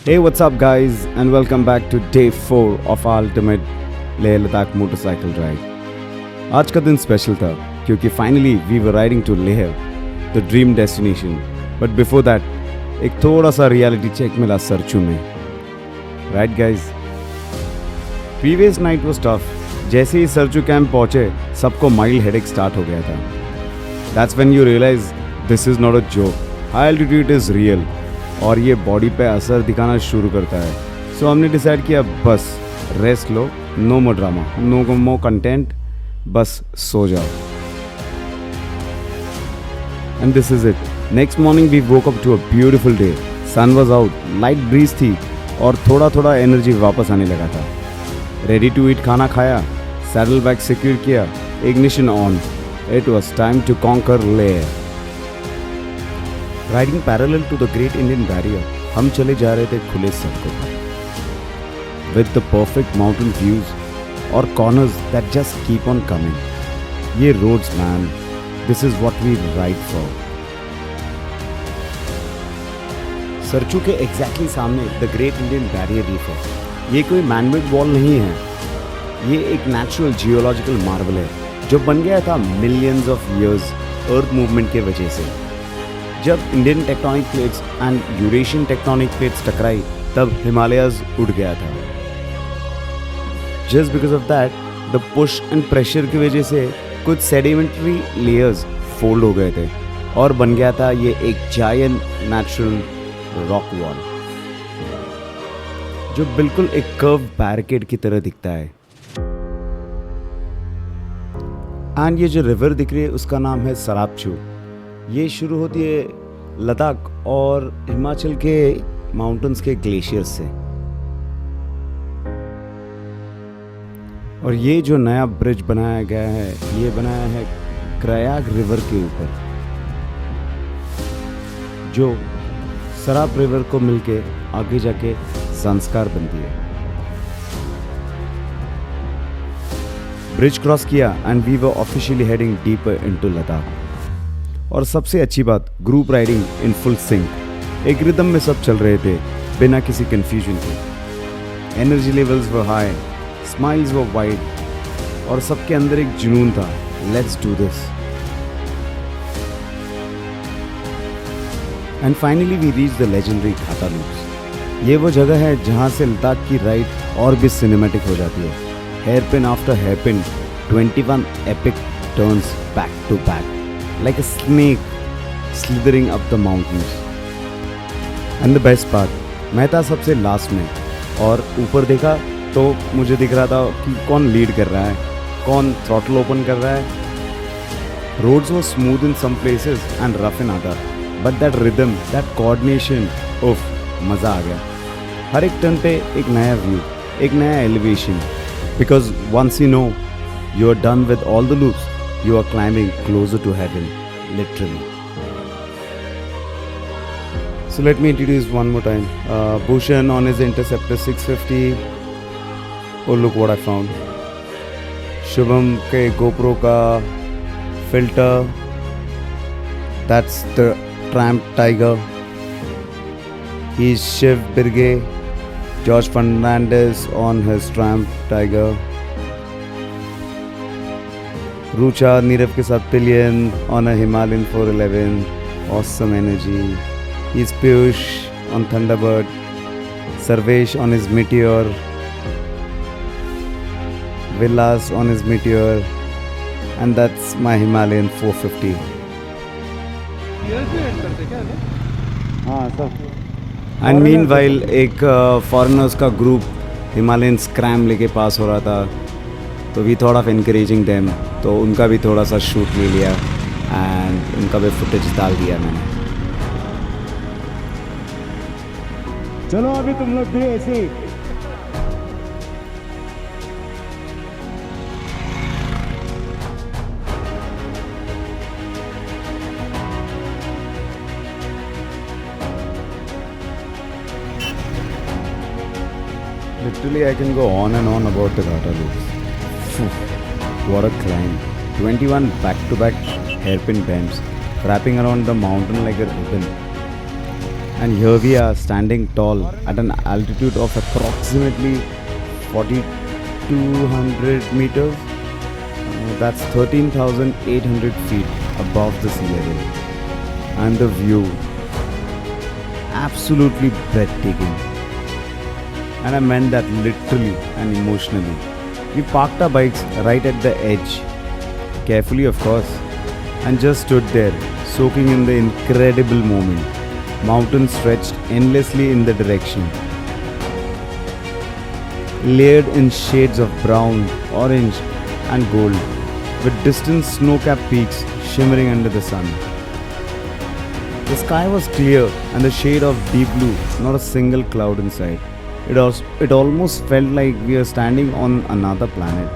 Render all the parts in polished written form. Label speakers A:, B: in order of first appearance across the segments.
A: Hey, what's up, guys, and welcome back to day 4 of our ultimate Leh Ladakh motorcycle ride. आज का दिन special था क्योंकि finally we were riding to Leh, the dream destination. But before that एक थोड़ा सा reality check मिला सरचू में. Right guys, previous night was tough. जैसे ही सरचू कैंप पहुंचे सबको माइल्ड हेडेक स्टार्ट हो गया था. That's when you realise this is not a joke. High altitude is real और ये बॉडी पे असर दिखाना शुरू करता है. सो हमने डिसाइड किया बस रेस्ट लो, no more drama, no more content, बस सो जाओ. And this is it. Next morning we woke up to a beautiful day. Sun was out, light breeze थी और थोड़ा थोड़ा एनर्जी वापस आने लगा था. रेडी टू ईट खाना खाया, सैडल बैग सिक्योर किया, ignition on. It was time to conquer Leh. Riding parallel to the great Indian barrier हम चले जा रहे थे खुले सड़कों पर with the perfect mountain views और corners that just keep on coming. ये roads man, this is what we ride for. Sarchu के एग्जैक्टली सामने the great Indian barrier reef है. ये कोई मैनमेड वॉल नहीं है, ये एक नेचुरल जियोलॉजिकल मार्बल है जो बन गया था millions of years earth movement के वजह से. जब Indian tectonic plates and Eurasian tectonic plates टकराई तब हिमालयाज उठ गया था. Just because of that the push and pressure की वजह से कुछ सेडिमेंट्री लेयर्स फोल्ड हो गए थे और बन गया था ये एक जायंट नेचुरल रॉक वॉल जो बिल्कुल एक कर्व बैरिकेड की तरह दिखता है. एंड ये जो रिवर दिख रही है उसका नाम है सरापचू. ये शुरू होती है लद्दाख और हिमाचल के माउंटेन्स के ग्लेशियर्स से. और ये जो नया ब्रिज बनाया गया है ये बनाया है क्रयाग रिवर के ऊपर जो सराप रिवर को मिलके आगे जाके संस्कार बनती है. ब्रिज क्रॉस किया and we were officially heading deeper into Ladakh. और सबसे अच्छी बात, group riding in full sync. एक रिदम में सब चल रहे थे बिना किसी कंफ्यूजन के. Energy levels were high, smiles were wide और सबके अंदर एक जुनून था, let's do this. And finally we reach the legendary Gata loops. ये वो जगह है जहाँ से लद्दाख की राइड और भी सिनेमैटिक हो जाती है. Hairpin after hairpin, 21 epic turns back to back like a snake slithering up the mountains. And the best part, मैं था सबसे लास्ट में और ऊपर देखा तो मुझे दिख रहा था कि कौन लीड कर रहा है, कौन थ्रॉटल ओपन कर रहा है. Roads were smooth in some places and rough in other, but that rhythm, that coordination, उफ, मज़ा आ गया. हर एक टर्न पे एक नया व्यू, एक नया elevation. Because once you know you are done with all the loops, you are climbing closer to heaven, literally. So let me introduce one more time. Bhushan on his Interceptor 650. Oh, look what I found. Shubham के GoPro का filter. That's the Tramp Tiger. He's Shiv Birge. George Fernandez on his Tramp Tiger. Rucha Nirav के साथ Pillion on a Himalayan 411. Awesome energy. He's Piyush on Thunderbird. Sarvesh on his Meteor. Vilas on his Meteor. And that's my Himalayan 450. हाँ सब. And meanwhile एक foreigners का group Himalayan Scram लेके पास हो रहा था. तो we thought of encouraging them, तो उनका भी थोड़ा सा शूट ले लिया एंड उनका भी फुटेज डाल दिया मैंने.
B: चलो अभी तुम लोग भी ऐसे.
A: Literally I can go on and on about the Ghata loops. What a climb. 21 back-to-back hairpin bends, wrapping around the mountain like a ribbon. And here we are standing tall at an altitude of approximately 4200 meters. That's 13,800 feet above the sea level. And the view, absolutely breathtaking. And I meant that literally and emotionally. We parked our bikes right at the edge, carefully of course, and just stood there, soaking in the incredible moment. Mountains stretched endlessly in the direction, layered in shades of brown, orange, and gold, with distant snow-capped peaks shimmering under the sun. The sky was clear and the shade of deep blue, not a single cloud in sight. It almost felt like we were standing on another planet.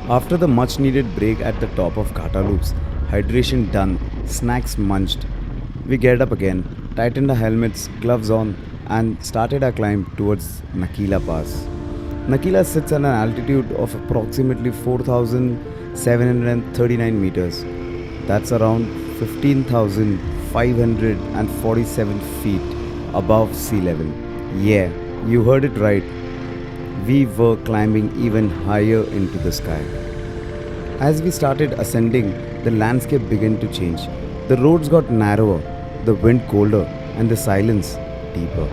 A: After the much needed break at the top of Ghata Loops, hydration done, snacks munched, we get up again, tightened our helmets, gloves on, and started our climb towards Nakila Pass. Nakila sits at an altitude of approximately 4,739 meters. That's around 15,547 feet above sea level. Yeah, you heard it right. We were climbing even higher into the sky. As we started ascending, the landscape began to change. The roads got narrower, the wind colder, and the silence deeper.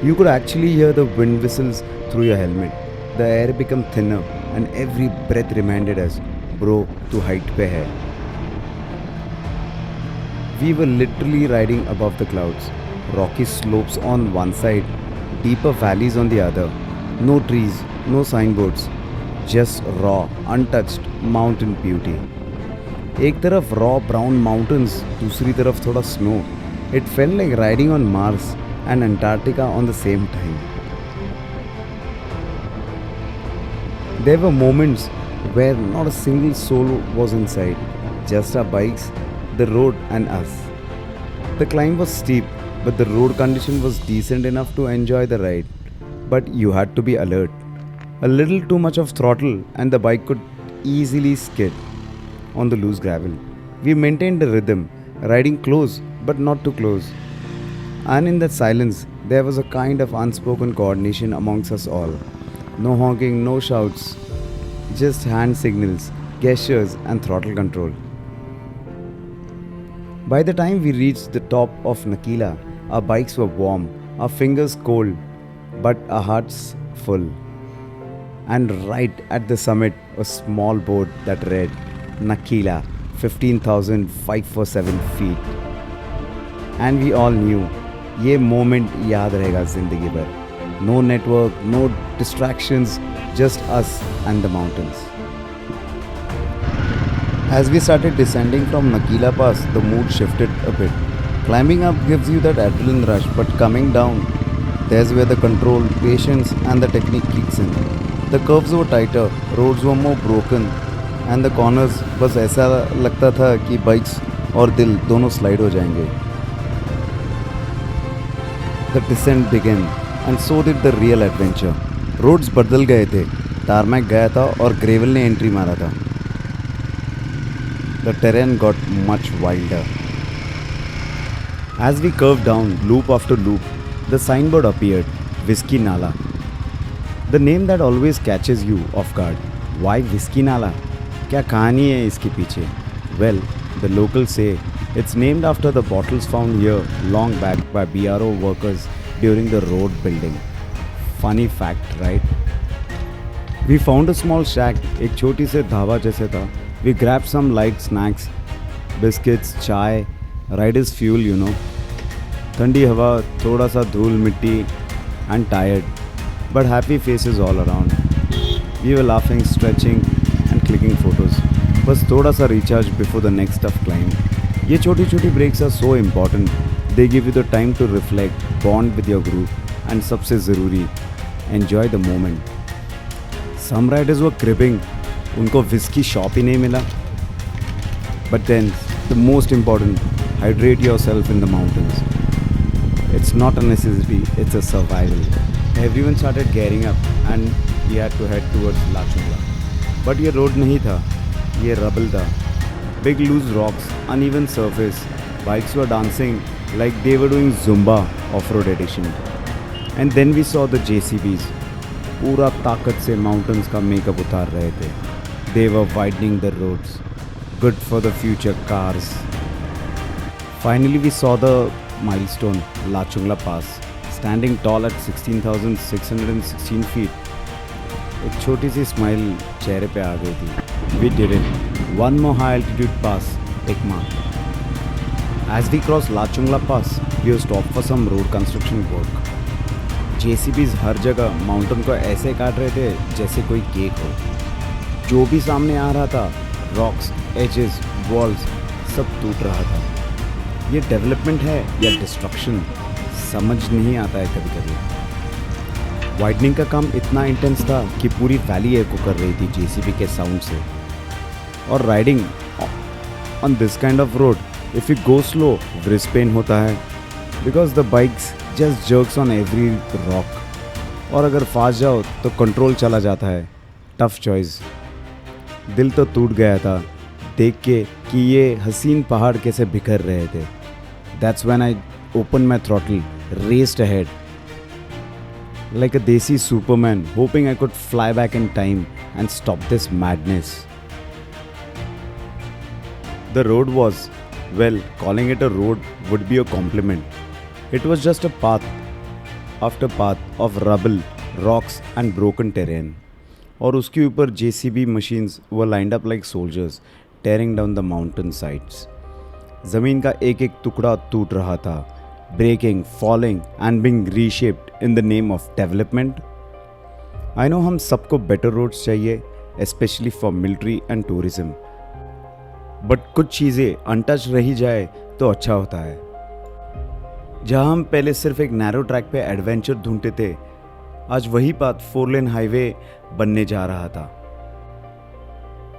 A: You could actually hear the wind whistles through your helmet. The air became thinner, and every breath reminded us, bro, to height pe hai. We were literally riding above the clouds. Rocky slopes on one side, deeper valleys on the other. No trees, no signboards, just raw, untouched mountain beauty. एक तरफ raw brown mountains, दूसरी तरफ थोड़ा snow. It felt like riding on Mars and Antarctica on the same time. There were moments where not a single soul was inside, just our bikes, the road, and us. The climb was steep, but the road condition was decent enough to enjoy the ride. But you had to be alert. A little too much of throttle, and the bike could easily skid on the loose gravel. We maintained the rhythm, riding close but not too close. And in that silence, there was a kind of unspoken coordination amongst us all. No honking, no shouts, just hand signals, gestures, and throttle control. By the time we reached the top of Nakila, our bikes were warm, our fingers cold, but our hearts full. And right at the summit, a small board that read Nakila, 15,547 feet. And we all knew, ये moment याद रहेगा जिंदगी भर. No network, no distractions, just us and the mountains. As we started descending from Nakila Pass, the mood shifted a bit. Climbing up gives you that adrenaline rush, but coming down, there's where the control, patience, and the technique kicks in. The curves were tighter, roads were more broken, and the corners बस ऐसा लगता था कि bikes और दिल दोनों slide हो जाएंगे. The descent began, and so did the real adventure. Roads बदल गए थे, टारमैक गया था और ग्रेवल ने एंट्री मारा था. The terrain got much wilder. As we curved down loop after loop, the signboard appeared, Whiskey Nala. The name that always catches you off guard. Why Whiskey Nala? क्या कहानी है इसके पीछे? Well, the locals say It's named after the bottles found here long back by BRO workers during the road building. Funny fact, right? We found a small shack, एक छोटी से ढाबा जैसे था. We grabbed some light snacks, biscuits, chai, riders fuel, you know. ठंडी हवा, थोड़ा सा धूल मिट्टी, and tired, but happy faces all around. We were laughing, stretching, and clicking photos. बस थोड़ा सा recharge before the next tough climb. ये छोटी छोटी breaks are so important. They give you the time to reflect, bond with your group, and सबसे ज़रूरी, enjoy the moment. Some riders were cribbing. उनको whiskey shop ही नहीं मिला. But then, the most important, hydrate yourself in the mountains. It's not a necessity, it's a survival. Everyone started gearing up and we had to head towards La Chungla. But ये road नहीं था, ये rubble था. Big loose rocks, uneven surface. Bikes were dancing like they were doing Zumba off-road edition. And then we saw the JCBs. पूरा ताकत से mountains का makeup उतार रहे थे. They were widening the roads. Good for the future cars. Finally we saw the milestone, La Chungla Pass, standing tall at 16,616 feet. एक छोटी सी smile चेहरे पे आ गई थी. We did it. One more high altitude pass, tick mark. As we crossed La Chungla Pass, we were stopped for some road construction work. JCBs हर जगह mountain को ऐसे काट रहे थे जैसे कोई केक हो. जो भी सामने आ रहा था, रॉक्स, एजेस, वॉल्स, सब टूट रहा था. ये डेवलपमेंट है या डिस्ट्रक्शन, समझ नहीं आता है कभी कभी. वाइडनिंग का काम इतना इंटेंस था कि पूरी वैली एको कर रही थी जेसीबी के साउंड से. और riding on this kind of road, if you go slow, wrist pain होता है because the bikes just jerks on every rock. और अगर फास्ट जाओ तो कंट्रोल चला जाता है. Tough choice. दिल तो टूट गया था देख के कि ये हसीन पहाड़ कैसे बिखर रहे थे. That's when I opened my throttle, raced ahead like a desi Superman, hoping I could fly back in time and stop this madness. The road was, well, calling it a road would be a compliment. It was just a path after path of rubble, rocks and broken terrain. और उसके ऊपर JCB machines were lined up like soldiers, tearing down the mountain sides. ज़मीन का एक एक टुकड़ा टूट रहा था, breaking, falling and being reshaped in the name of development. I know हम सबको better roads चाहिए, especially for military and tourism. But कुछ चीज़ें untouched रही जाए तो अच्छा होता है. जहाँ हम पहले सिर्फ एक नैरो ट्रैक पे एडवेंचर ढूंढते थे, आज वही पाथ 4 लेन हाईवे बनने जा रहा था.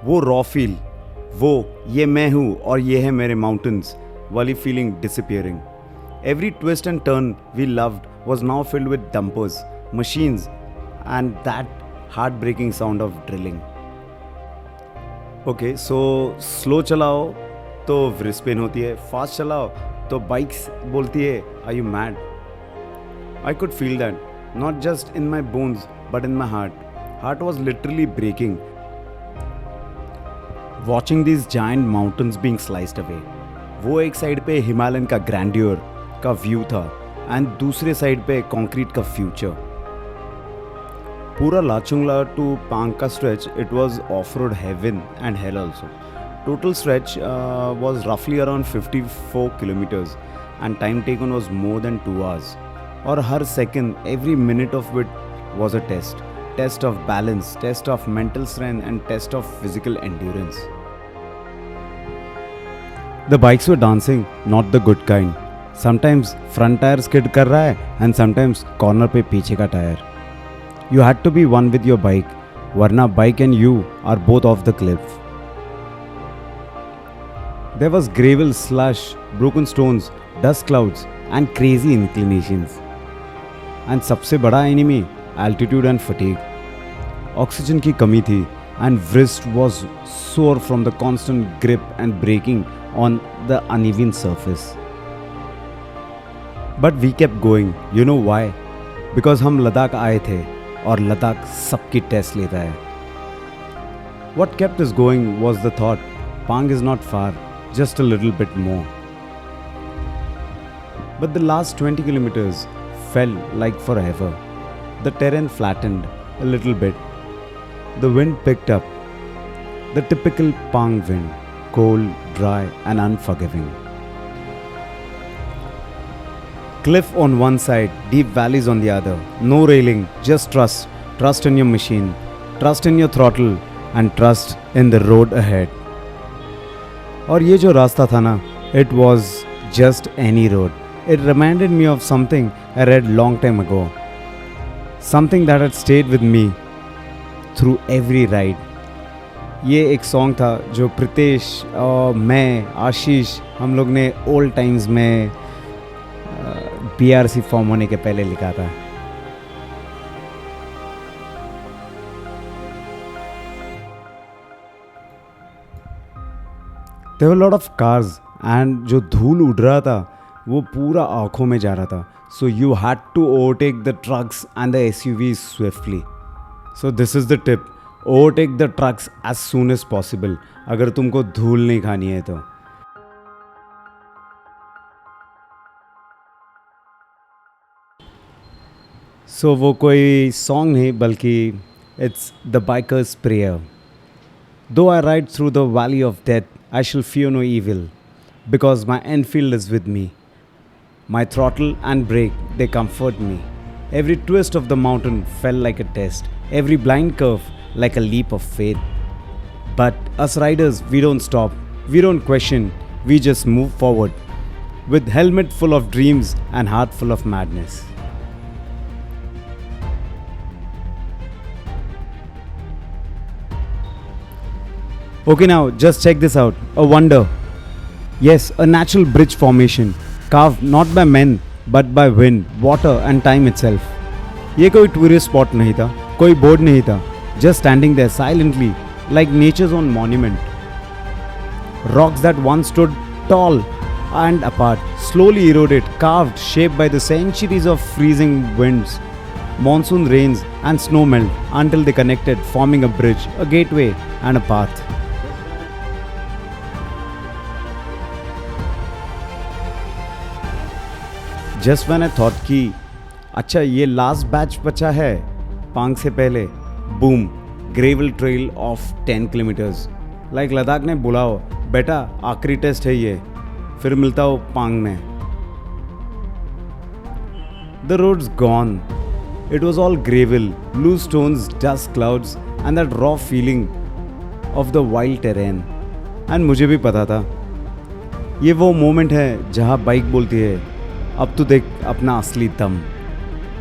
A: वो रॉ फील, वो ये मैं हूँ और ये है मेरे माउंटेन्स वाली feeling disappearing. Every twist and turn we loved was now filled with dumpers, machines and that heart-breaking sound of drilling. Okay, so slow चलाओ तो wrist pain होती है, fast चलाओ तो बाइक्स बोलती है are you mad? I could feel that, not just in my bones but in my heart. Heart was literally breaking. Watching these giant mountains being sliced away. वो एक side पे Himalayan का grandeur का view था and दूसरे side पे concrete का future. पूरा लाचुंगला टू पांग का stretch it was off road heaven and hell also. Total stretch was रफली around 54 kilometres and time taken was more than 2 hours. और हर second, every minute of it was a test. Test of balance, test of mental strength and test of physical endurance. The bikes were dancing, not the good kind. Sometimes front tire skid कर रहा है and sometimes corner पे पीछे का tyre. You had to be one with your bike, वरना bike and you are both off the cliff. There was gravel, slush, broken stones, dust clouds and crazy inclinations. And सबसे बड़ा enemy, altitude and fatigue. Oxygen की कमी थी and wrist was sore from the constant grip and braking on the uneven surface. But we kept going. You know why? Because हम लद्दाख आए थे और लद्दाख सबकी टेस्ट लेता है. What kept us going was the thought, Pang is not far, just a little bit more. But the last 20 kilometers felt like forever. The terrain flattened a little bit. The wind picked up. The typical Pang wind, cold, dry, and unforgiving. Cliff on one side, deep valleys on the other. No railing, just trust. Trust in your machine, trust in your throttle, and trust in the road ahead. और ये जो रास्ता था ना, it was just any road. It reminded me of something I read long time ago. Something that had stayed with me through every ride. ये एक song था जो प्रीतेश और मैं, आशीष, हम लोग ने ओल्ड टाइम्स में BRC फॉर्म होने के पहले लिखा था. There were a lot of cars and जो धूल उड़ रहा था वो पूरा आँखों में जा रहा था. So you had to overtake the trucks and the SUVs swiftly. So this is the tip. Overtake the trucks as soon as possible अगर तुमको धूल नहीं खानी है तो. So वो कोई song नहीं बल्कि it's the biker's prayer. Though I ride through the valley of death, I shall fear no evil, because my Enfield is with me. My throttle and brake, they comfort me. Every twist of the mountain felt like a test, every blind curve like a leap of faith. But us riders, we don't stop, we don't question, we just move forward, with helmet full of dreams and heart full of madness. Okay, now just check this out. A wonder. Yes, a natural bridge formation, carved not by men but by wind, water and time itself. ये कोई tourist spot नहीं था, कोई board नहीं था, just standing there silently like nature's own monument. Rocks that once stood tall and apart, slowly eroded, carved, shaped by the centuries of freezing winds, monsoon rains and snow melt until they connected, forming a bridge, a gateway and a path. Just when I thought कि अच्छा ये last batch बचा है पांग से पहले, boom, gravel trail of 10 kilometres. Like Ladakh ने बुलाओ बेटा आखिरी टेस्ट है ये, फिर मिलता हो पांग में. The road's gone. It was all gravel, loose stones, dust clouds and that raw feeling of the wild terrain. And मुझे भी पता था ये वो मोमेंट है जहाँ बाइक बोलती है अब तो देख अपना असली दम.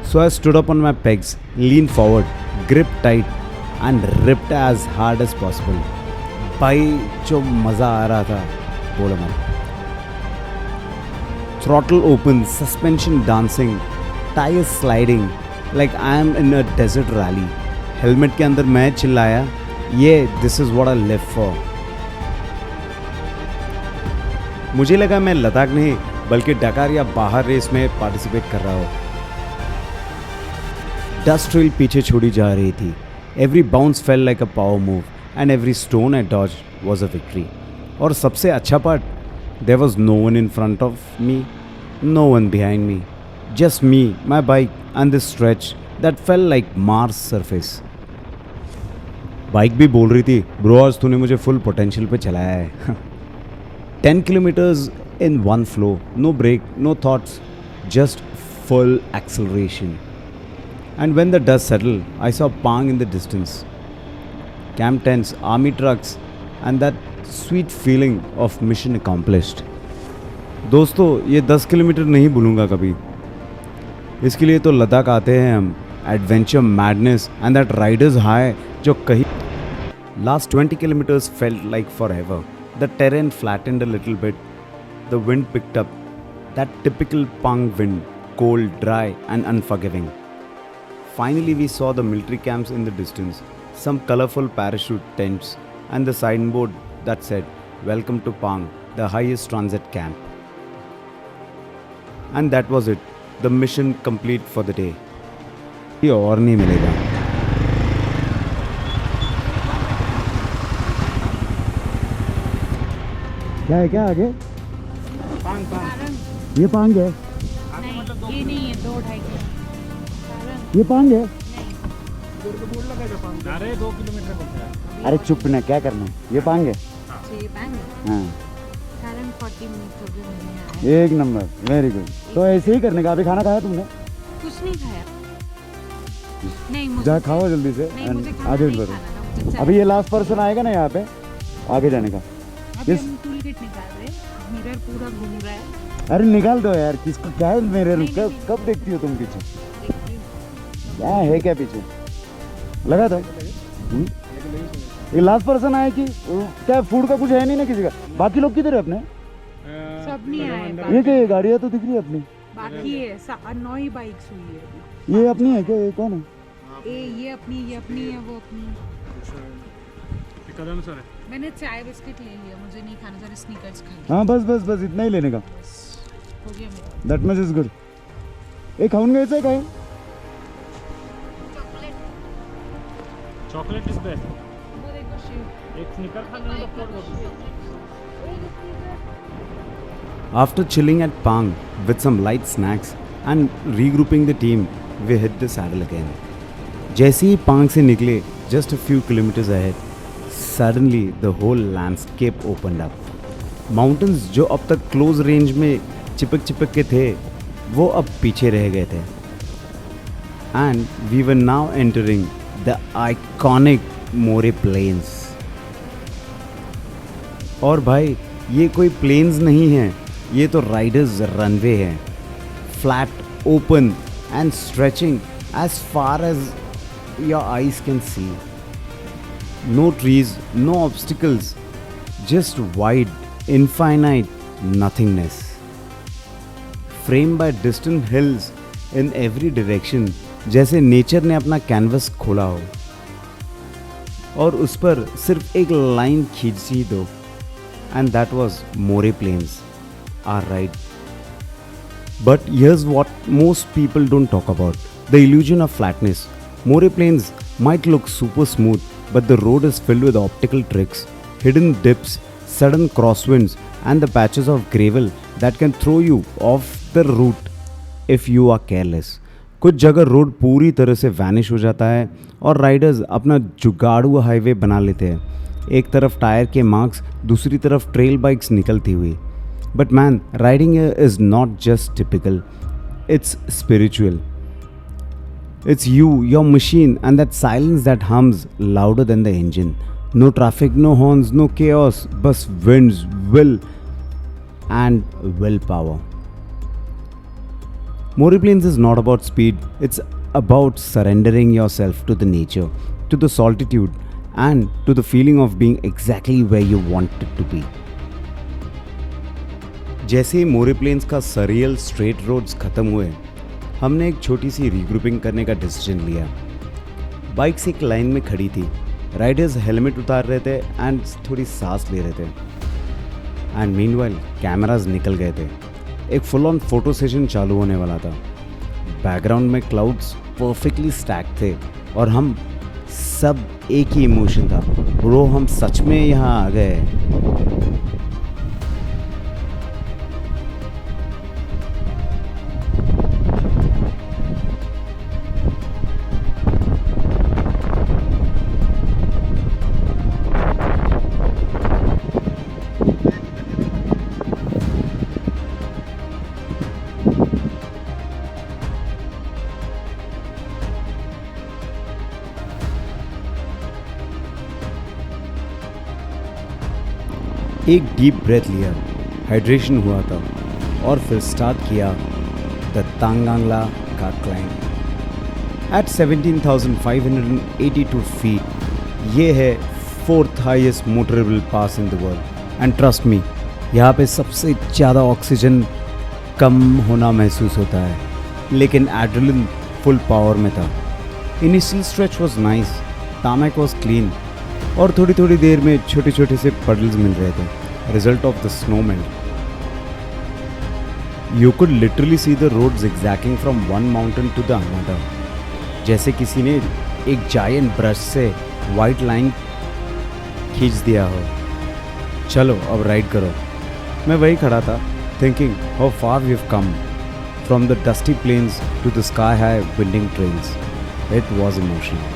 A: So I stood up on my pegs, leaned forward, gripped tight and ripped as hard as possible. भाई जो मज़ा आ रहा था बोलो मत. Throttle open, suspension dancing, tires sliding like I am in a desert rally. Helmet के अंदर मैं चिल्लाया, yeah, this is what I live for. मुझे लगा मैं लद्दाख नहीं बल्कि डकार या बाहर रेस में पार्टिसिपेट कर रहा हूँ. डस्ट ट्रेल पीछे छोड़ी जा रही थी. Every bounce felt like a power move and every stone I dodge was a victory. और सबसे अच्छा part, there was no one in front of me, no one behind me, just me, my bike and this stretch that felt like Mars surface. Bike भी बोल रही थी bro आज तूने मुझे फुल पोटेंशियल पे चलाया है. 10 kilometers in one flow, no brake, no thoughts, just full acceleration. And when the dust settled, I saw Pang in the distance. Camp tents, army trucks, and that sweet feeling of mission accomplished. दोस्तों ये 10 kilometre नहीं भूलूंगा कभी. इसके लिए तो लद्दाख आते हैं हम. Adventure, madness and that Riders high जो कहीं. Last 20 kilometers felt like forever. The terrain flattened a little bit. The wind picked up. That typical Pang wind, cold, dry and unforgiving. Finally we saw the military camps in the distance, some colorful parachute tents and the signboard that said, "Welcome to Pang, the highest transit camp." And that was it. The mission complete for the day. ये और नहीं मिलेगा. क्या है क्या आगे? पांग. ये पांग है.
C: 2.5 किलोमीटर।
B: ये पांग है?
D: अरे 2 किलोमीटर बोलते हैं।
B: अरे चुप ना, क्या करना है? ये पांग है?
C: अच्छा ये पैंग है।
B: हाँ,
C: कारण 40 मिनट हो गए मुझे आए।
B: एक नंबर, वेरी गुड। तो ऐसे ही करने का। अभी खाना खाया तुमने?
C: कुछ नहीं खाया। नहीं मुझे
B: जा खाओ जल्दी से
C: नहीं
B: and
C: मुझे खाना
B: आगे
C: नहीं
B: बढ़ो।
C: खाना था, मुझे चाय।
B: अभी ये लास्ट पर्सन आएगा ना यहाँ पे आगे जाने का।
C: अभी
B: yes।
C: हम टूल किट निकाल रहे हैं, मिरर पूरा घूम रहा है।
B: अरे निकाल दो यार, किसको क्या है मेरे
C: नहीं,
B: कब
C: नहीं।
B: कब देखती हो तुम पीछे?
C: देखिए
B: क्या है क्या पीछे? लगा था? ये लास्ट पर्सन आया कि क्या फूड का कुछ है नहीं ना किसी का? बाकी लोग किधर है अपने?
C: सब नहीं आए
B: ये क्या, ये गाड़ियाँ तो दिख रही है अपनी।
C: बाकी है 9 ही बाइक्स हुई है अभी।
B: ये अपनी है क्या? ये कौन है?
C: ये अपनी है, वो अपनी है।
D: कदम सर है।
C: मैंने चाय बिस्किट ले लिया, मुझे नहीं खाना था, स्नीकर्स खा लिया।
B: हाँ बस बस बस इतना ही लेने का।
C: हो गया मेरा।
B: That much is good. एक खाऊन गए थे खाए?
D: Chocolate is best.
C: वो देखो शिव।
D: एक स्निकर खा लेना तो फोड़ दो।
A: After chilling at Pang with some light snacks and regrouping the team, we hit the saddle again. जैसे ही Pang से निकले, just a few kilometers ahead, suddenly the whole landscape opened up. Mountains जो अब तक close range में चिपक के थे, वो अब पीछे रह गए थे. And we were now entering the iconic More Plains. और भाई ये कोई प्लेन्स नहीं है, ये तो राइडर्स रनवे है, flat open and stretching as far as your eyes can see. No trees, no obstacles, just wide infinite nothingness, frame by distant hills in every direction, जैसे नेचर ने अपना कैनवस खोला हो और उस पर सिर्फ एक लाइन खींची दो. And that was More Plains, our ride. But here's what most people don't talk about: the illusion of flatness. More Plains might look super smooth, but the road is filled with optical tricks, hidden dips, sudden crosswinds, and the patches of gravel that can throw you off the route if you are careless. कुछ जगह road पूरी तरह से vanish हो जाता है और Riders अपना जुगाड़ू हाईवे बना लेते हैं. एक तरफ टायर के मार्क्स, दूसरी तरफ ट्रेल बाइक्स निकलती हुई. But man, riding is not just typical, it's spiritual. It's you, your machine, and that silence that hums louder than the engine. No traffic, no horns, no chaos, बस winds, will and will power. More Plains is not about speed, it's about surrendering yourself to the nature, to the solitude, and to the feeling of being exactly where you wanted to be. जैसे ही मोरे planes का surreal straight roads खत्म हुए, हमने एक छोटी सी regrouping करने का decision लिया. बाइक्स एक लाइन में खड़ी थी, राइडर्स हेलमेट उतार रहे थे एंड थोड़ी सांस ले रहे थे. एंड मीनवाइल कैमराज निकल गए थे. एक फुल ऑन फोटो सेशन चालू होने वाला था. बैकग्राउंड में क्लाउड्स परफेक्टली स्टैक थे और हम सब एक ही इमोशन था, ब्रो हम सच में यहाँ आ गए. एक डीप ब्रेथ लिया, हाइड्रेशन हुआ था और फिर स्टार्ट किया द तांगांगला का क्लाइंब एट 17,582 फीट. ये है 4th highest motorable pass in the world. And trust me, यहाँ पे सबसे ज़्यादा ऑक्सीजन कम होना महसूस होता है, लेकिन एड्रेनलिन फुल पावर में था. Initial stretch was nice, tarmac was clean और थोड़ी थोड़ी देर में छोटे छोटे से पडल्स मिल रहे थे, result of the snowman. You could literally see the road zigzagging from one mountain to the another, जैसे किसी ने एक जायंट ब्रश से वाइट लाइन खींच दिया हो. चलो अब राइड करो. मैं वही खड़ा था, thinking how far we have come from the dusty plains to the sky-high winding trails. It was emotional.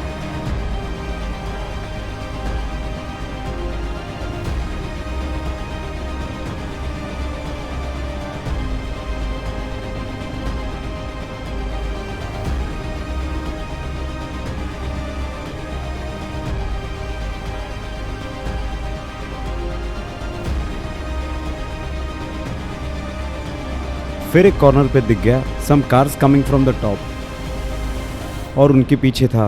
A: फिर एक कॉर्नर पे दिख गया some cars coming from the top और उनके पीछे था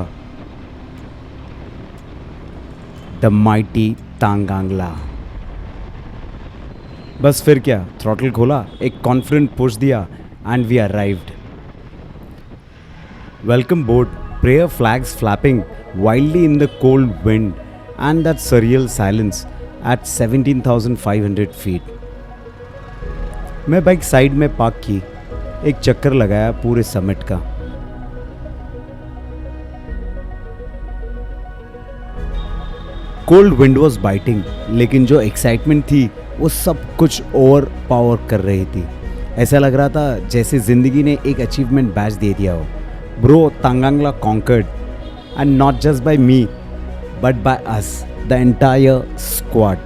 A: द माइटी तांगांगला। बस फिर क्या, थ्रॉटल खोला, एक कॉन्फिडेंट पुश दिया and we arrived. Welcome board, prayer flags flapping wildly in the cold wind and that surreal silence at 17,500 feet. मैं बाइक साइड में पार्क की, एक चक्कर लगाया पूरे समिट का। कोल्ड विंड वॉज बाइटिंग, लेकिन जो एक्साइटमेंट थी वो सब कुछ ओवर पावर कर रही थी। ऐसा लग रहा था जैसे जिंदगी ने एक अचीवमेंट बैच दे दिया हो। Bro, Tanglangla conquered and not just by me but by us, the entire squad.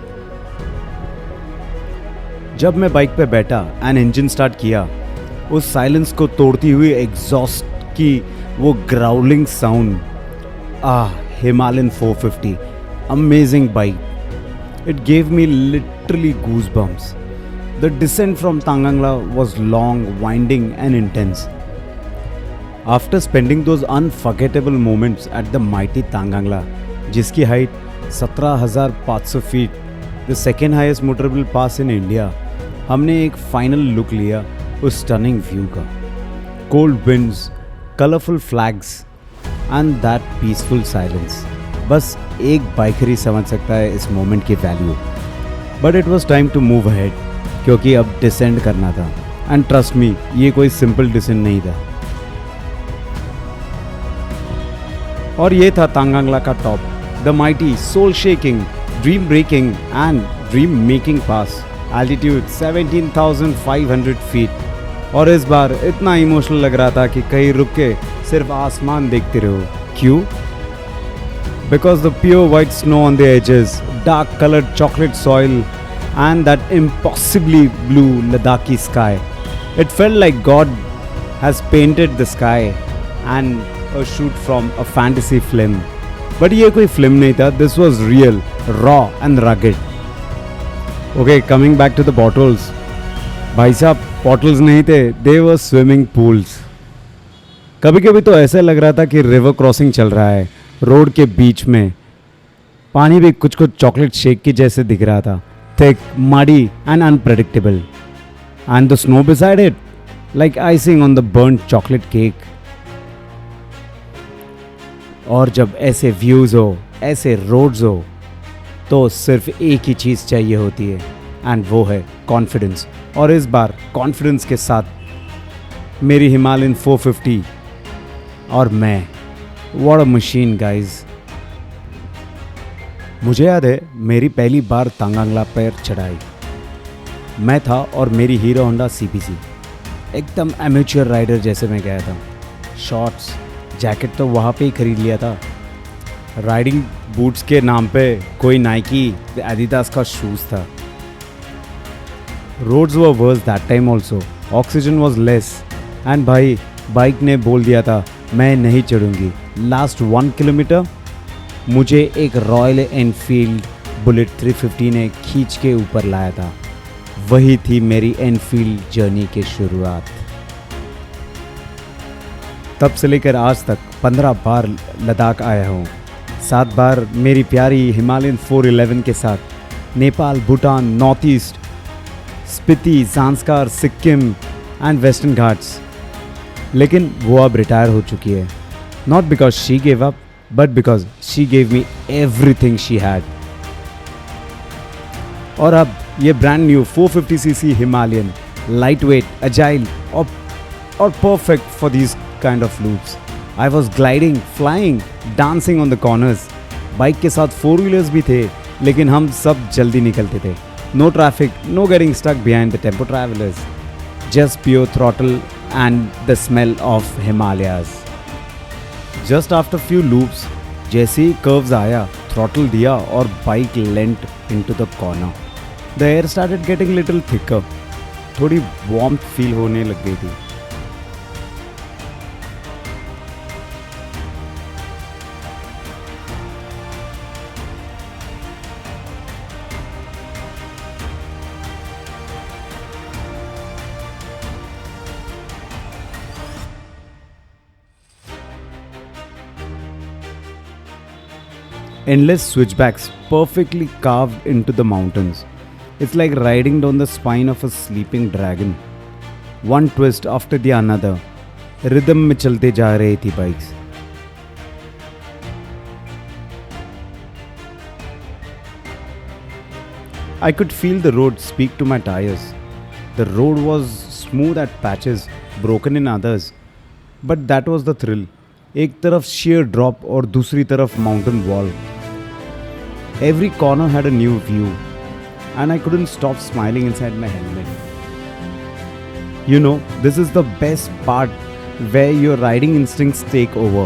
A: जब मैं बाइक पे बैठा एंड इंजन स्टार्ट किया, उस साइलेंस को तोड़ती हुई एग्जॉस्ट की वो growling sound, Himalayan 450, amazing bike. It gave me literally goosebumps. The descent from Tanglangla was long, winding and intense. After spending those unforgettable moments at the mighty Tanglangla, जिसकी height 17,500 feet, the second highest motorable pass in India, हमने एक final look लिया उस stunning view का। Cold winds, colourful flags and that peaceful silence. बस एक biker ही समझ सकता है इस मोमेंट की value. But it was time to move ahead, क्योंकि अब डिसेंड करना था। एंड ट्रस्ट मी, ये कोई सिंपल डिसेंड नहीं था। और ये था तांगांगला का top, the mighty, soul shaking, dream breaking and dream making pass. Altitude 17,500 feet. और इस बार इतना इमोशनल लग रहा था कि कहीं रुक के सिर्फ आसमान देखते रहो। क्यों? Because the pure white snow on the edges, dark colored chocolate soil and that impossibly blue Ladakhi sky. It felt like God has painted the sky and a shoot from a fantasy film. But ये कोई film नहीं था, this was real, raw and rugged. Okay, coming back to the bottles. भाई साहब, bottles नहीं थे, they were swimming pools. कभी कभी तो ऐसा लग रहा था कि रिवर क्रॉसिंग चल रहा है रोड के बीच में। पानी भी कुछ कुछ चॉकलेट शेक की जैसे दिख रहा था, thick, muddy and unpredictable. And the snow beside it, like icing on the burnt chocolate cake. और जब ऐसे व्यूज हो, ऐसे रोड्स हो, तो सिर्फ एक ही चीज़ चाहिए होती है, एंड वो है कॉन्फिडेंस। और इस बार कॉन्फिडेंस के साथ मेरी हिमालयन 450 और मैं, व्हाट अ मशीन गाइज। मुझे याद है मेरी पहली बार तांगांगला पर चढ़ाई, मैं था और मेरी हीरो होंडा CPC, एकदम एमेच्योर राइडर जैसे मैं गया था। शॉर्ट्स, जैकेट तो वहाँ पे ही खरीद लिया था। राइडिंग बूट्स के नाम पे कोई नाइकी, एडिडास का शूज़ था। Roads were worse that time also, oxygen was less and भाई बाइक ने बोल दिया था मैं नहीं चढ़ूँगी। लास्ट 1 किलोमीटर मुझे एक रॉयल एनफील्ड बुलेट 350 ने खींच के ऊपर लाया था। वही थी मेरी एनफील्ड जर्नी की शुरुआत। तब से लेकर आज तक 15 बार लद्दाख आया हूँ। 7 बार मेरी प्यारी हिमालयन 411 के साथ Nepal, Bhutan, north east, Spiti, Zanskar, Sikkim and western Ghats. लेकिन वो अब रिटायर हो चुकी है, not because she gave up but because she gave me everything she had. और अब ये brand new 450cc Himalayan, lightweight, agile और perfect for these kind of loops. I was gliding, flying, dancing on the corners. Bike के साथ 4 wheelers भी थे, लेकिन हम सब जल्दी निकलते थे। No traffic, no getting stuck behind the tempo travelers. just pure throttle and the smell of Himalayas. Just after few loops, जैसे ही curves आया, throttle दिया और bike leant into the corner. The air started getting little thicker. थोड़ी warmth feel होने लग गई थी. Endless switchbacks perfectly carved into the mountains. It's like riding down the spine of a sleeping dragon. One twist after the another. Rhythm में चलते जा रही थी bikes. I could feel the road speak to my tires. The road was smooth at patches, broken in others. But that was the thrill. एक तरफ sheer drop और दूसरी तरफ mountain wall. Every corner had a new view, and I couldn't stop smiling inside my helmet. You know, this is the best part where your riding instincts take over.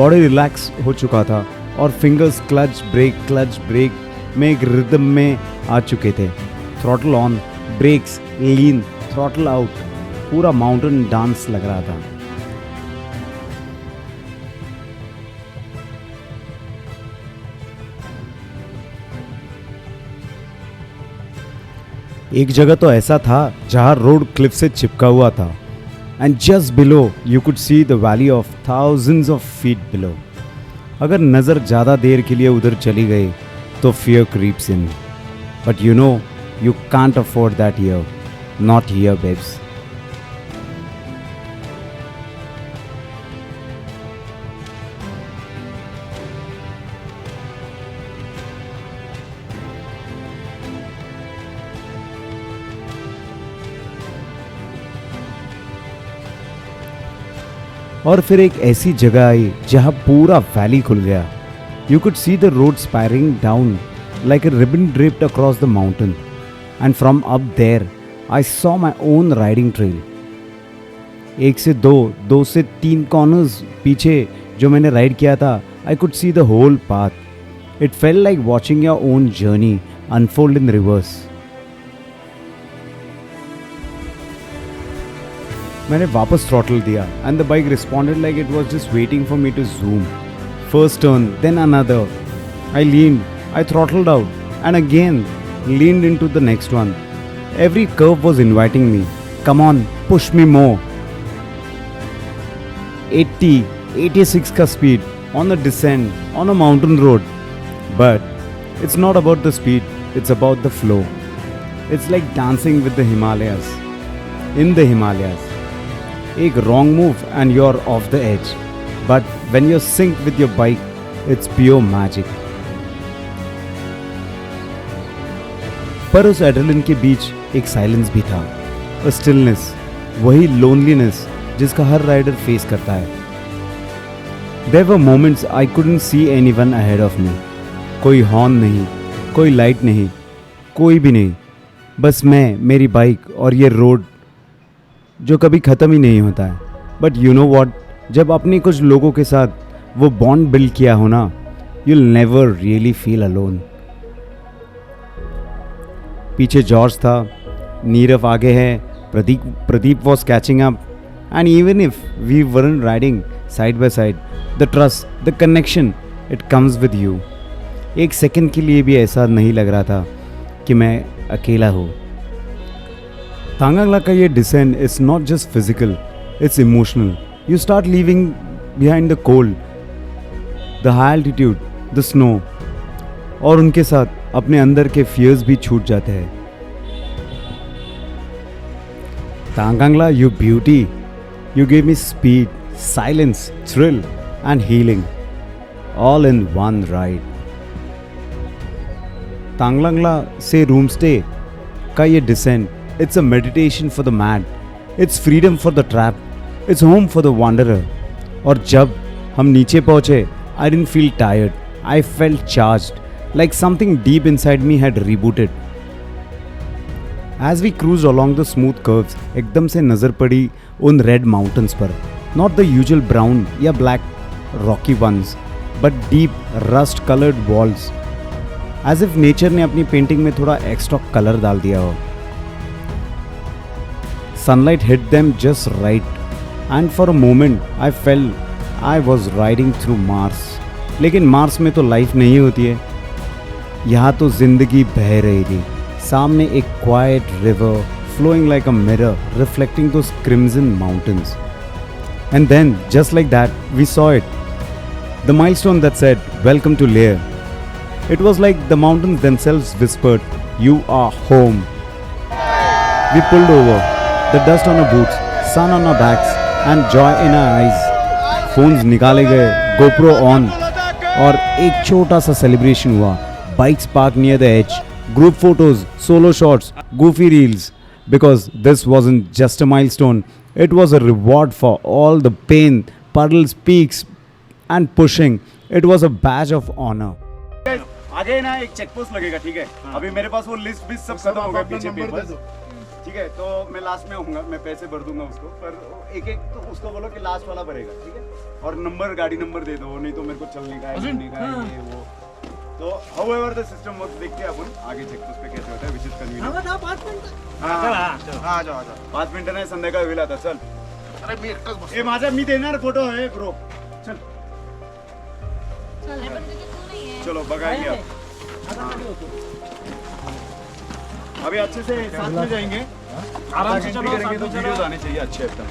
A: Body relax हो चुका था और fingers clutch brake में एक rhythm में आ चुके थे. Throttle on, brakes, lean, throttle out. पूरा mountain dance लग रहा था. एक जगह तो ऐसा था जहाँ रोड क्लिफ से चिपका हुआ था and just below you could see the valley of thousands of feet below. अगर नज़र ज़्यादा देर के लिए उधर चली गई तो fear creeps in. But you know you can't afford that here, not here babes. और फिर एक ऐसी जगह आई जहाँ पूरा वैली खुल गया. You could see the road spiralling down like a ribbon draped across the mountain and from up there I saw my own riding trail. 1 से 2, 2 से 3 कॉर्नर्स पीछे जो मैंने राइड किया था, I could see the whole path. It felt like watching your own journey unfold in reverse. मैंने वापस throttle दिया and the bike responded like it was just waiting for me to zoom. First turn, then another. I leaned, I throttled out and again leaned into the next one. Every curve was inviting me. Come on, push me more. 80, 86 ka speed on a descent on a mountain road. But it's not about the speed, it's about the flow. It's like dancing with the Himalayas. In the Himalayas. एक wrong move and you're off the edge. But when you're synced with your bike, it's pure magic. पर उस adrenaline के बीच एक silence भी था. A stillness, वही loneliness जिसका हर rider face करता है. There were moments I couldn't see anyone ahead of me. कोई हॉर्न नहीं, कोई लाइट नहीं, कोई भी नहीं. बस मैं, मेरी बाइक और ये रोड जो कभी ख़त्म ही नहीं होता है. बट यू नो वॉट, जब अपने कुछ लोगों के साथ वो बॉन्ड बिल्ड किया हो ना, you'll never really feel alone. पीछे जॉर्ज था, नीरव आगे है, Pradeep was catching up and even if we weren't riding side by side, the trust, the connection, it comes with you. एक सेकेंड के लिए भी ऐसा नहीं लग रहा था कि मैं अकेला हूँ. तांगांगला का ये descent is not just physical, it's emotional. You start leaving behind the cold, the high altitude, the snow, और उनके साथ अपने अंदर के फियर्स भी छूट जाते हैं. Tanglangla, you beauty, you give me speed, silence, thrill and healing, all in one ride. Tanglangla से रूम स्टे का ये descent, it's a meditation for the mad, it's freedom for the trapped, it's home for the wanderer. और जब हम नीचे पहुँचे, I didn't feel tired, I felt charged, like something deep inside me had rebooted. As we cruised along the smooth curves, एकदम से नजर पड़ी उन red mountains पर. Not the usual brown या black rocky ones, but deep rust-colored walls. As if nature ने अपनी painting में थोड़ा extra color डाल दिया हो. Sunlight hit them just right, and for a moment I felt I was riding through Mars. लेकिन Mars में तो लाइफ नहीं होती है. यहाँ तो जिंदगी बह रही थी. सामने एक quite river flowing like a mirror, reflecting those crimson mountains. And then, just like that, we saw it. The milestone that said, "Welcome to Leh." It was like the mountains themselves whispered, "You are home." We pulled over, the dust on our boots, sun on our backs, and joy in our eyes. Phones निकाले गए, GoPro on, और एक छोटा सा celebration हुआ. Bikes parked near the edge, group photos, solo shots, goofy reels. Because this wasn't just a milestone, it was a reward for all the pain, puddles, peaks, and pushing. It was a badge of honor.
B: आगे ना एक check post लगेगा, ठीक है? अभी मेरे पास वो list भी सब खत्म हो गया पीछे पेपर्स, ठीक है? तो मैं लास्ट में आऊंगा, मैं पैसे भर दूंगा उसको, पर एक एक तो उसको बोलो कि लास्ट वाला भरेगा, ठीक है? और नंबर, गाड़ी नंबर दे दो, नहीं तो मेरे को चलने का है, नहीं का है, ये वो. तो however the system works, देखते हैं अपन आगे चेक पोस्ट पे कैसे होता है, which is convenient.
D: हाँ 5 मिनट.
B: आ जाओ 5 मिनिटं नाही, संध्याकाळी होईल आता. चल.
D: अरे मी एकटाच बसतो.
B: ए माझा मी देणार फोटो आहे ब्रो. चल चलो बघाएंगे अब. अभी अच्छे से साथ में जाएंगे,
D: आराम से चलो,
B: करेंगे तो
D: साथ में
B: वीडियोस
D: चलो.
B: आने चाहिए अच्छे एकदम.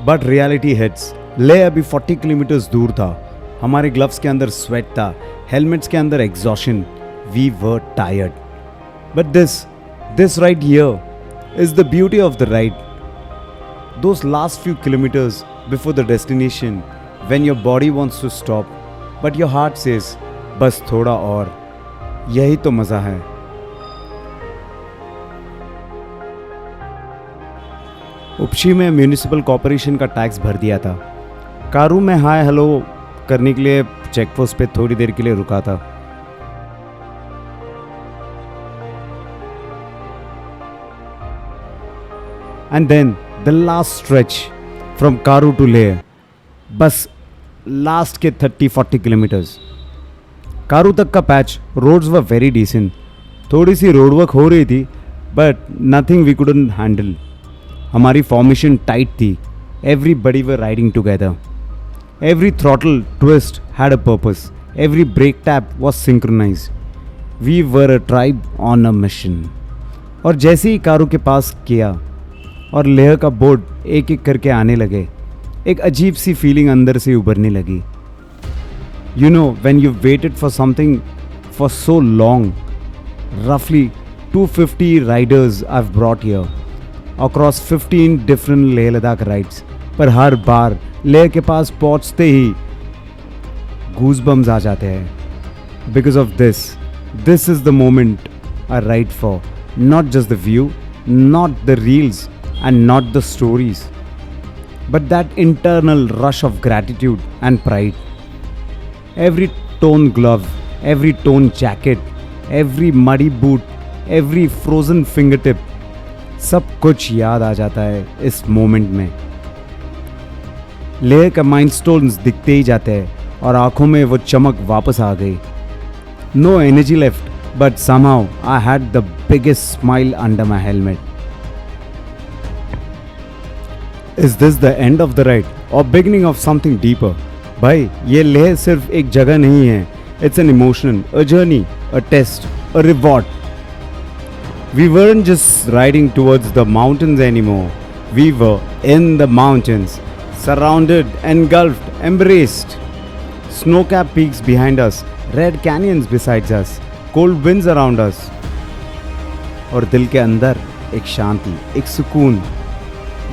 A: But reality hits. ले अभी 40 किलोमीटर्स दूर था. हमारे ग्लव्स के अंदर स्वेट था, हेलमेट्स के अंदर exhaustion. We were tired. But this ride here is the beauty of the ride. Those last few kilometers before the destination, when your body wants to stop, but your heart says, बस थोड़ा और. यही तो मज़ा है. उपशी में municipal corporation का tax भर दिया था. कारू में हाय हेलो करने के लिए चेकपोस्ट पे थोड़ी देर के लिए रुका था. And then the last stretch from Karu to Leh. बस लास्ट के 30-40 किलोमीटर्स. कारू तक का patch roads were very decent. थोड़ी सी रोड वर्क हो रही थी, but nothing we couldn't handle. हमारी फॉर्मेशन टाइट थी. Everybody were riding together. Every throttle twist had a purpose. Every brake tap was synchronise. We were a tribe on a mission. और जैसे ही कारू के पास किया और लेह का बोर्ड एक एक करके आने लगे, एक अजीब सी फीलिंग अंदर से उभरने लगी. You know when you waited for something for so long. रफली 250 Riders I have brought here across 15 different Leh Ladakh rides. पर हर बार लेह के पास पहुंचते ही गूज़बम्स आ जाते हैं. Because of this is the moment I ride for. Not just the view, not the reels, and not the stories, but that internal rush of gratitude and pride. Every torn glove, every torn jacket, every muddy boot, every frozen fingertip, सब कुछ याद आ जाता है इस moment में. लेह का milestones दिखते ही जाते हैं और आंखों में वो चमक वापस आ गई. No energy left, but somehow I had the biggest smile under my helmet. Is this the end of the ride or beginning of something deeper? भाई ये लेह सिर्फ एक जगह नहीं है. It's an emotion, a journey, a test, a reward. We weren't just riding towards the mountains anymore. We were in the mountains, surrounded, engulfed, embraced. Snow-capped peaks behind us, red canyons beside us, cold winds around us. और दिल के अंदर एक शांति, एक सुकून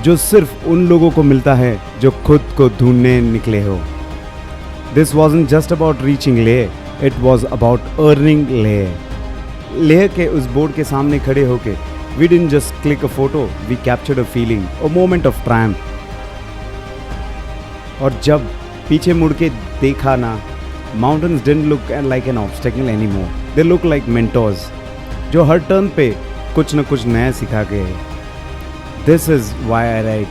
A: जो सिर्फ उन लोगों को मिलता है जो खुद को ढूंढने निकले हो. This wasn't just about reaching Leh, it was about earning Leh. Leh के उस बोर्ड के सामने खड़े होके we didn't just click a photo, we captured a feeling, a moment of triumph. और जब पीछे मुड़ के देखा ना Mountains didn't look like an obstacle anymore. They look like mentors, जो हर टर्न पे कुछ न कुछ नया सिखा के है. This is why I ride,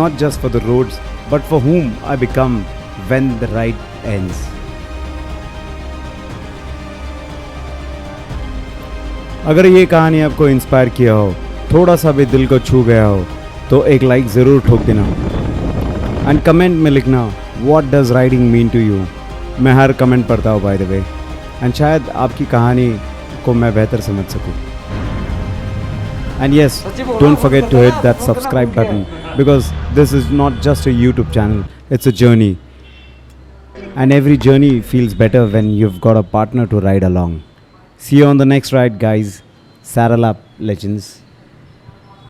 A: not just for the roads, but for whom I become when the ride ends. अगर ये कहानी आपको इंस्पायर किया हो, थोड़ा सा भी दिल को छू गया हो, तो एक लाइक ज़रूर ठोक देना. एंड कमेंट में लिखना what does riding mean to you. मैं हर कमेंट पढ़ता हूँ बाय द वे, एंड शायद आपकी कहानी को मैं बेहतर समझ सकूँ. And yes, don't forget to hit that subscribe button, because this is not just a YouTube channel, it's a journey. And every journey feels better when you've got a partner to ride along. See you on the next ride, guys. Saddle up, legends.